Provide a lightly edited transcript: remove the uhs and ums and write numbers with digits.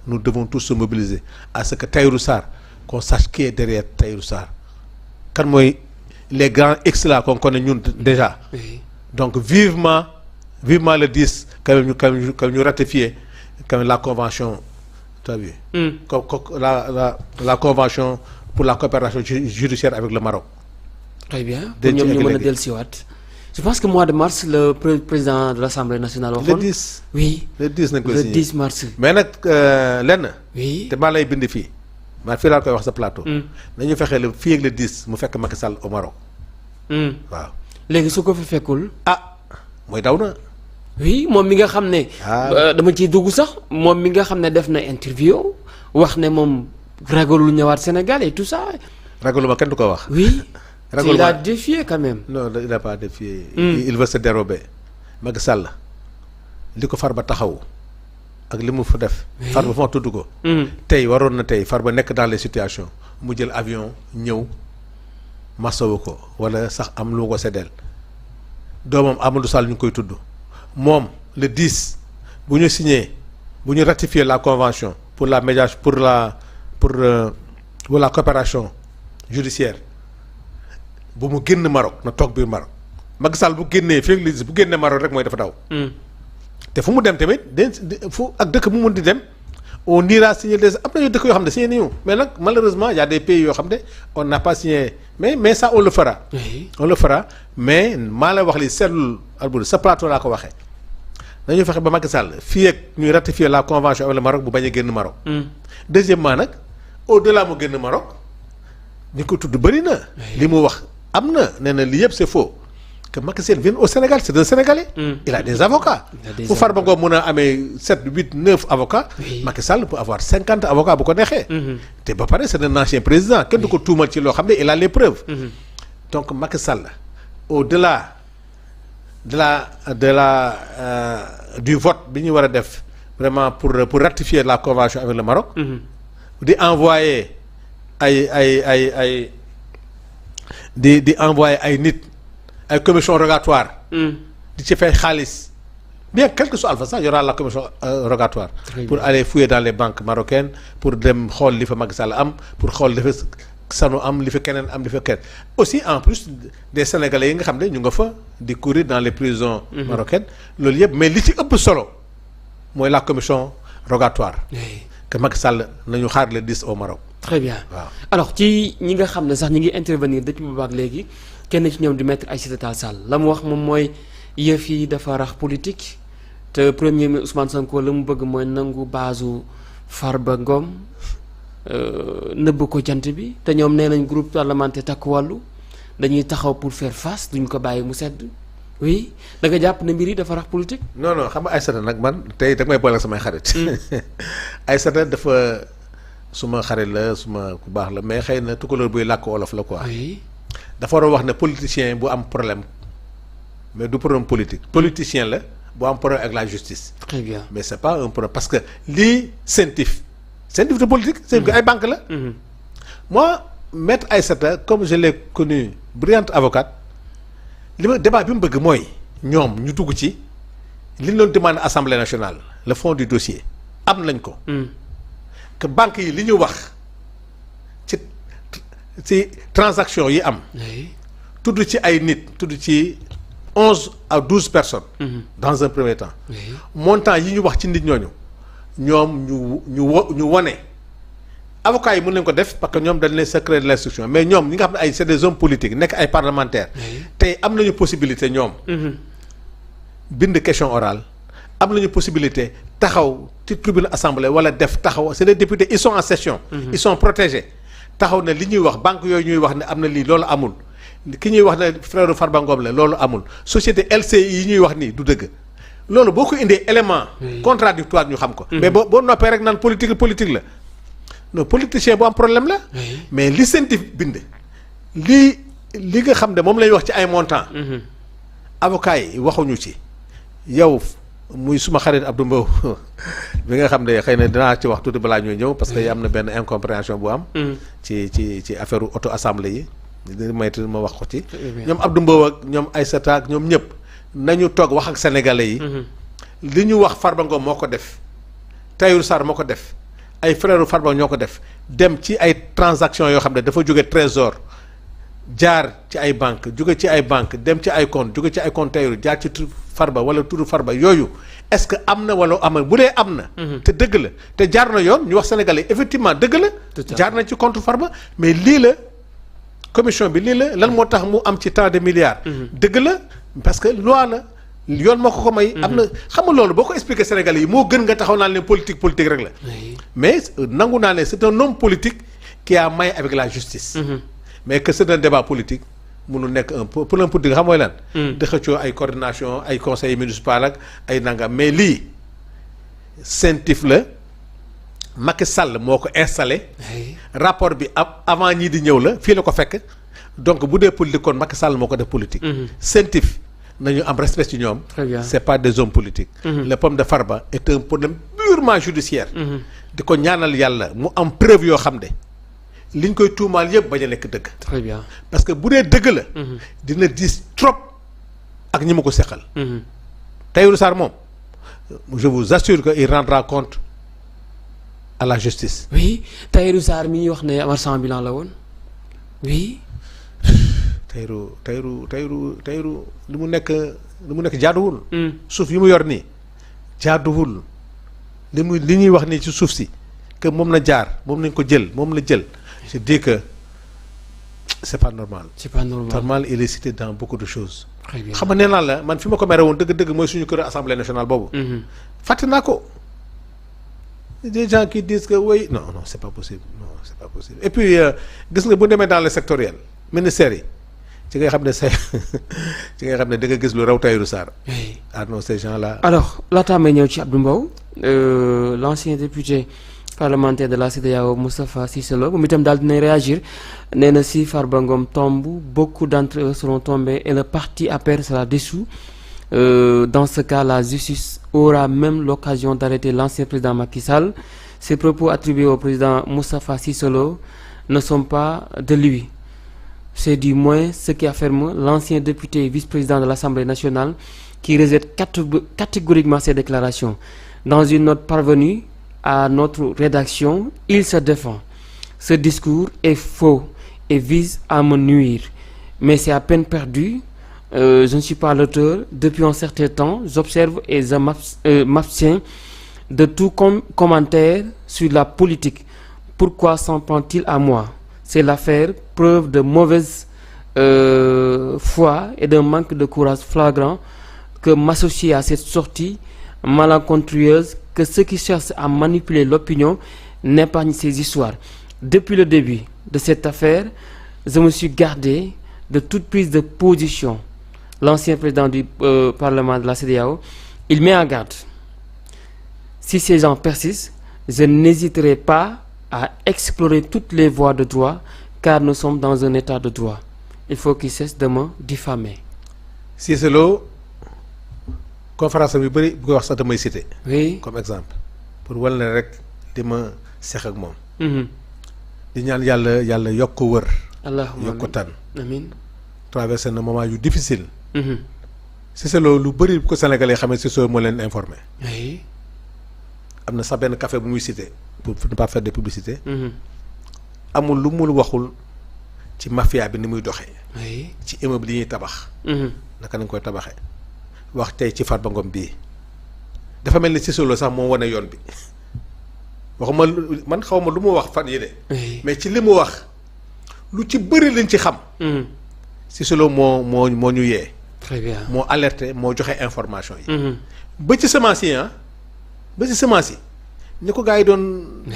nous devons tous se mobiliser à ce que Tahirou Sarr qu'on sache qui est derrière Tahirou Sarr kan mooy les grands X là qu'on connaît ñun déjà. Oui. Donc vivement le 10 quand même ñu ratifier quand même la convention tu as vu. La convention pour la coopération judiciaire avec le Maroc. Très bien pour ñoom ñu mën a dellusiwaat. Je pense que mois de mars le président de l'Assemblée nationale waxoon. Le 10. Oui. Le 10 nañ koy signé le 10 mars. mais nag lenn. oui te maa lay bind fii. maa fii laa koy wax sa plateau. nañu fexe le fii ak le 10 mu fekk Macky Sall au Maroc. waaw. léegi su ko fi fekkul. mooy daw na. oui moom mi nga xam ne. dama ciy dugg sax moom mi nga xam ne def na interview wax ne moom ragalul ñëwaat Sénégal et tout ça. ragaluma kenn du ko wax. oui. ragaluma il a défié quand même. non il n'a pas défié. il veut se dérober. Macky Sall li ko Farba taxaw ak li mu fa def. Farba fa ma tudd ko. tey waroon na tey Farba nekk dans les situations mu jël avion ñëw masawu ko wala sax am lu ko seddeel doomam Amadou Sall ñu ngi koy tudd moom le 10 bu ñu signé bu ñu ratifier la convention pour la médiation pour la coopération judiciaire bu mu génn Maroc na toog biir Maroc Macky Sall bu génnee fii li bu génnee Maroc rek mooy dafa daw. te fu mu dem tamit fu ak dëkk bu mu mën di dem on ira signer des am na dëkk yoo xam ne signé nañu mais nag malheureusement y a des pays yoo xam ne on n'a pas signé mais ça on le fera. oui on le fera mais maa la wax li seetlu Albouri sa plateau laa ko waxee dañuy fexe ba Macky Sall fii ak ñuy ratifier la convention avec le Maroc bu bañ a génn Maroc. deuxièmement nag au delà mu génn Maroc ñu ko tudd bëri na. li mu wax am na nee na lii yëpp c'est faux. que Macky Sall vienne au Sénégal c'est un Sénégalais. Il a des avocats. fu Farba Ngom mën a amee 7 8 9 avocats. Macky Sall peut avoir 50 avocats bu ko neexee. te ba pare c'est un ancien président kenn du ko tuumal ci loo xam ne il a les preuves. donc Macky Sall au-delà du vote bi ñu war a def vraiment pour ratifier la convention avec le Maroc. di envoyer di envoyer ay nit. ay commission rogatoire. di ci fay xaalis bien quel que soit alpha sax y aura la commission rogatoire. pour aller fouiller dans les banques marocaines pour dem xool li fa Macky Sall am pour xool li fa Sanu am li fa keneen am li fa keneen aussi en plus des sénégalais yi nga xam ne ñu nga fa di courir dans les prisons marocaines loolu yëpp mais li ci ëpp solo mooy la commission rogatoire. que Macky Sall nañu xaar le 10 au Maroc. très bien waaw alors ci ñi nga xam ne sax ñi ngi intervenir depuis bu baax léegi. kenn ci ñoom di maître Aïssata Tall Sall la mu wax moom mooy yëf yi dafa rax politique te premier ministre Ousmane Sonko la mu bëgg mooy nangu baasu Farba Ngom nëbb ko jant bi te ñoom nee nañ groupe parlementaire Takku Wallu dañuy taxaw pour faire face duñ ko bàyyi mu sedd oui da nga jàpp ne mbir yi dafa rax politique. non xam nga Aïssata nag man tey da may boole ak samay xarit. Aïssata dafa suma xarit la suma ku baax la mais xëy na tukulóor buy làkk wolof la quoi. oui. dafa war a wax ne politicien bu am problème mais du problème politique politicien la bu am problème avec la justice. très bien mais c'est pas un problème parce que lii CENTIF de politique. CENTIF ay banque la. moi maître Aïssata comme je l'ai connu brillante avocate li ma débat bi mu bëgg mooy ñoom ñu dugg ci li ñu doon demande assemblée nationale le fond du dossier am nañ ko. que banque yi li ñu wax ci transaction yi am. tudd ci ay nit tudd ci 11 à 12 personnes. dans un premier temps. montant yi ñu wax ci nit ñooñu ñoom ñu wone avocats yi mën nañ ko def parce que ñoom dañ ne secret de l'instruction mais ñoom ñi nga xam ne ay c'est des hommes politiques nekk ay parlementaires. tey am nañu possibilité ñoom. bind question orale am nañu possibilité taxaw ci tribune assemblée wala def taxaw c'est des députés ils sont en session. ils sont protégés. taxaw na li ñuy wax banque yooyu ñuy wax ne am na lii loolu amul ki ñuy wax ne frère Farba Ngom la loolu amul société LCI yi ñuy wax nii du dëgg loolu boo ko indee élément contradictoire ñu xam ko. mais boo noppee rek naan politique la non politicien bu am problème la. mais li CENTIF bind li nga xam ne moom la ñuy wax ci ay montant avocats yi waxuñu ci yow muy suma xarit Abdou Mbow bi nga xam ne xëy na dinaa ci wax tuuti balaa ñuy ñëw parce que am na benn incompréhension bu am. ci affaire auto assemblée yi. di maytu ma wax ko ci. ñoom Abdou Mbow ak ñoom Aïssata ak ñoom ñëpp nañu toog wax ak sénégalais yi. li ñu wax Farba Ngom moo ko def Tahirou Sarr moo ko def ay frère Farba ñoo ko def dem ci ay transactions yoo xam ne dafa jóge trésor jaar ci ay banque jóge ci ay banque dem ci ay compte jóge ci ay compte Tahirou jaar ci tur Farba wala turu Farba yooyu est-ce que am na wala am na bu dee am na. te dëgg la te jaar na yoon ñu wax sénégalais effectivement dëgg la. jaar na ci compte Farba mais lii la commission bi lii la lan moo tax mu am ci tant de milliards. dëgg la parce que loi la yoon moo ko may. am na xam nga loolu boo ko expliqué sénégalais yi moo gën nga taxaw naan leen politique rek la. mais nangu naa ne c'est un homme politique qui a main avec la justice. mais que c'est un débat politique. mënu nekk un problème politique xam mooy lan. di xëccoo ay coordination ay conseils municipal ak ay nangam mais lii CENTIF la Macky Sall moo ko installé. rapport bi avant ñii di ñëw la fii la ko fekk donc bu dee politique kon Macky Sall moo ko def politique. CENTIF nañu am respect ci ñoom. c'est pas des hommes politiques. le problème de Farba est un problème purement judiciaire. di ko ñaanal yàlla mu am preuve yoo xam ne. liñ koy tuumaal yëpp bañ a nekk dëgg. très bien parce que bu dee dëgg la. dina diis trop ak ñi ma ko seqal. Tahirou Sarr moom je vous assure que il rendra compte à la justice. oui Tahirou Sarr mi ñuy wax ne marchand ambulant la woon oui. Tahirou li mu nekk jaaduwul. suuf yi mu yor nii jaaduwul li ñuy wax nii ci suuf si que moom na jaar moom nañ ko jël moom la jël. je dis que c'est pas normal. c'est pas normal. normal il est cité dans beaucoup de choses. très bien xam nga nee naa la man fi ma ko mere woon dëgg-dëgg mooy suñu kër assemblée nationale boobu. fàtte naa ko. des gens qui disent que oui non c'est pas possible et puis gis nga bu demee dans le sectoriel ministère yi ci ngay xam ne ci ngay xam ne da nga gis lu raw Tahirou Sarr. ah non ces gens là. alors laataa may ñëw ci Abdou Mbow l'ancien député. parlementaire de la CEDEAO Moustapha Cissé Lo moom itam daal dinañ réagir nee na si Farba Ngom tombe beaucoup d'entre eux seront tombés et le parti APR sera dissous. Dans ce cas la justice aura même l'occasion d'arrêter l'ancien président Macky Sall. Ces propos attribués au président Moustapha Cissé Lo ne sont pas de lui. C'est du moins ce qu'affirme l'ancien député et vice-président de l'Assemblée nationale qui rejette catégoriquement ces déclarations. Dans une note parvenue à notre rédaction, il se défend. Ce discours est faux et vise à me nuire. Mais c'est à peine perdu. Je ne suis pas l'auteur. Depuis un certain temps, j'observe et je m'abstiens de tout commentaire sur la politique. Pourquoi s'en prend-il à moi? C'est l'affaire, preuve de mauvaise foi et d'un manque de courage flagrant que m'associer à cette sortie malencontreuse que ceux qui cherchent à manipuler l'opinion n'épargnent ces histoires. Depuis le début de cette affaire, je me suis gardé de toute prise de position. L'ancien président du Parlement de la CEDEAO, il met en garde. Si ces gens persistent, je n'hésiterai pas à explorer toutes les voies de droit, car nous sommes dans un état de droit. Il faut qu'ils cessent de me diffamer. Cissé Lo conférence bi bëri bu koy wax sax damay cité. Oui. Comme exemple pour wal ne rek li ma seq ak moom. di ñaan yàlla yokk ko wër. allahumma yokk ko tànn. amiin. traversé na moment yu difficile. Cissé Lo lu bëri bu ko Sénégalais xamee Cissé Lo moo leen informé. oui. am na sax benn café bu muy cité pour ne pas faire de publicité. amul lu mu waxul ci mafia bi ni muy doxee. oui. ci immeuble yi ñuy tabax. naka nañ koy tabaxee. wax tey ci Farba Ngom bii dafa mel ni Cissé Lo sax moo wane yoon bi waxuma man xaw ma lu mu wax fan yi de. mais ci li mu wax lu ci bëri lañ ci xam. Cissé Lo moo ñu yee. très bien moo alerté moo joxe information yi. ba ci semence yi ba ci semence yi ni ko gars yi doon.